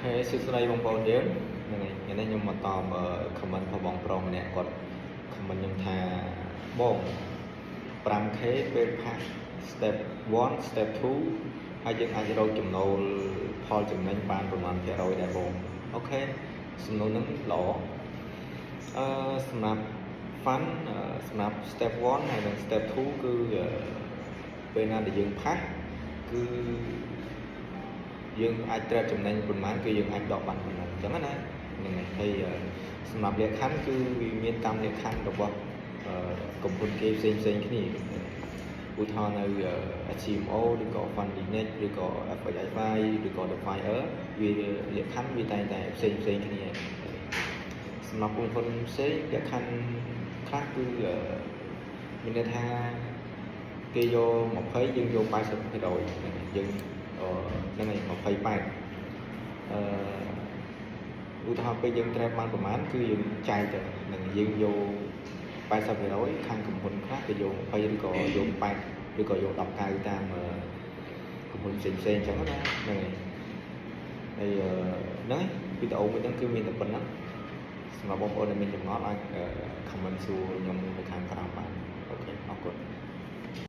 សួស្តីបងប្អូនយើងហ្នឹងហើយថ្ងៃនេះខ្ញុំមកតបខមមិនរបស់បងប្រុសម្នាក់គាត់ខមមិនខ្ញុំថាបង 5K ពេលផាស step 1 step 2ហើយយើងអាចរកចំណូលផលចំណេញបានប្រមាណ%ដែរបងអូខេសំណួរហ្នឹងល្អសម្រាប់ fund សម្រាប់ step 1ហើយនិង step 2គឺពេលណាដែលយើងផាសគឺយើងអាចត្រូវចំណេញប៉ុន្មានគឺយើងអាចដកបានប៉ុណ្ណឹងអញ្ចឹងណាហ្នឹងហើយសម្រាប់លក្ខខណ្ឌគឺវាមានតាមលក្ខខណ្ឌរបស់កម្ពុជាគេផ្សេងគ្នាឧទាហរណ៍នៅ HMO ឬក៏ Fundinix ឬក៏ FII ឬក៏ Defier វាលក្ខខណ្ឌវាតែងតែផ្សេងគ្នាសម្រាប់បងប្អូនផ្សេងលក្ខខណ្ឌខ្លះគឺមានន័យថាគេយក20យើងយក 80% យើងហ្នឹងហើយ28ឧទាហរណ៍ពេលយើងត្រូវបានប្រមាណគឺយើងចែកទៅនឹងយើងយក 80% ខាងក្រុមហ៊ុនខ្លះគេយក20ឬក៏យក8ឬក៏យក19តាមក្រុមហ៊ុនផ្សេងអញ្ចឹងណាហ្នឹងហើយហ្នឹងវីដេអូមួយហ្នឹងគឺមានតែប៉ុណ្ណឹងសម្រាប់បងប្អូនដែលមានចម្ងល់អាច comment សួរខ្ញុំនៅខាងក្រោមបានអូខេអរគុណ